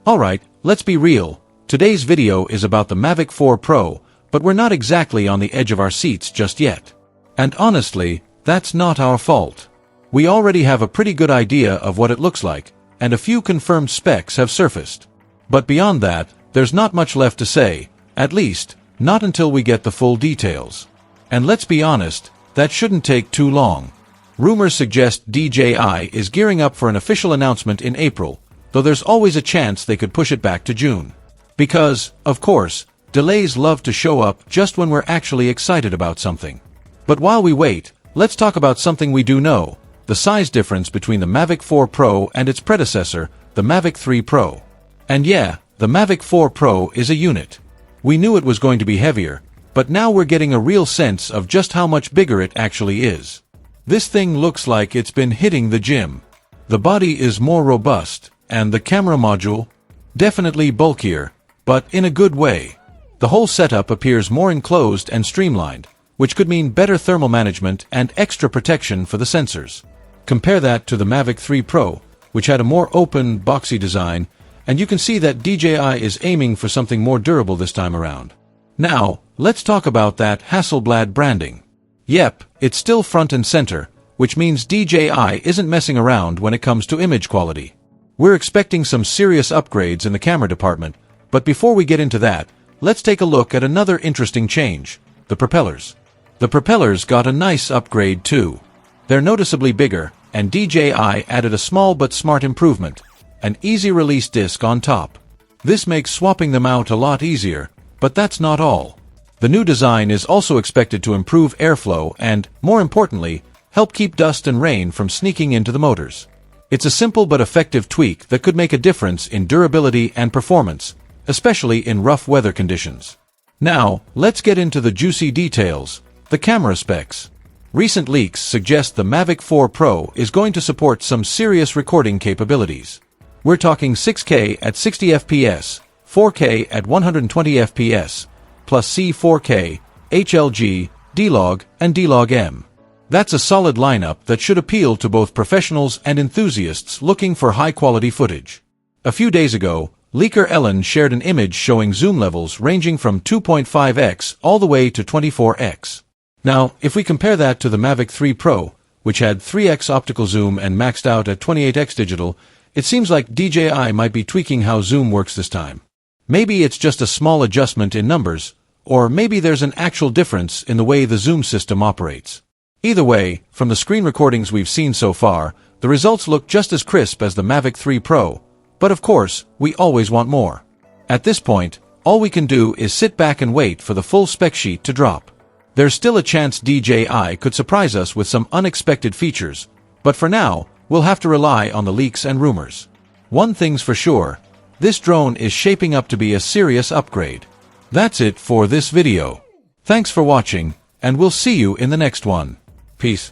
Alright, let's be real. Today's video is about the Mavic 4 Pro, but we're not exactly on the edge of our seats just yet. And honestly, that's not our fault. We already have a pretty good idea of what it looks like, and a few confirmed specs have surfaced. But beyond that, there's not much left to say, at least, not until we get the full details. And let's be honest, that shouldn't take too long. Rumors suggest DJI is gearing up for an official announcement in April, though there's always a chance they could push it back to June. Because, of course, delays love to show up just when we're actually excited about something. But while we wait, let's talk about something we do know, the size difference between the Mavic 4 Pro and its predecessor, the Mavic 3 Pro. And yeah, the Mavic 4 Pro is a unit. We knew it was going to be heavier, but now we're getting a real sense of just how much bigger it actually is. This thing looks like it's been hitting the gym. The body is more robust, and the camera module? Definitely bulkier, but in a good way. The whole setup appears more enclosed and streamlined, which could mean better thermal management and extra protection for the sensors. Compare that to the Mavic 3 Pro, which had a more open, boxy design, and you can see that DJI is aiming for something more durable this time around. Now, let's talk about that Hasselblad branding. Yep, it's still front and center, which means DJI isn't messing around when it comes to image quality. We're expecting some serious upgrades in the camera department, but before we get into that, let's take a look at another interesting change, the propellers. The propellers got a nice upgrade too. They're noticeably bigger, and DJI added a small but smart improvement, an easy-release disc on top. This makes swapping them out a lot easier, but that's not all. The new design is also expected to improve airflow and, more importantly, help keep dust and rain from sneaking into the motors. It's a simple but effective tweak that could make a difference in durability and performance, especially in rough weather conditions. Now, let's get into the juicy details, the camera specs. Recent leaks suggest the Mavic 4 Pro is going to support some serious recording capabilities. We're talking 6K at 60 FPS, 4K at 120 FPS, plus C4K, HLG, D-Log, and D-Log-M. That's a solid lineup that should appeal to both professionals and enthusiasts looking for high-quality footage. A few days ago, leaker Ellen shared an image showing zoom levels ranging from 2.5x all the way to 24x. Now, if we compare that to the Mavic 3 Pro, which had 3x optical zoom and maxed out at 28x digital, it seems like DJI might be tweaking how zoom works this time. Maybe it's just a small adjustment in numbers, or maybe there's an actual difference in the way the zoom system operates. Either way, from the screen recordings we've seen so far, the results look just as crisp as the Mavic 3 Pro, but of course, we always want more. At this point, all we can do is sit back and wait for the full spec sheet to drop. There's still a chance DJI could surprise us with some unexpected features, but for now, we'll have to rely on the leaks and rumors. One thing's for sure, this drone is shaping up to be a serious upgrade. That's it for this video. Thanks for watching, and we'll see you in the next one. Peace.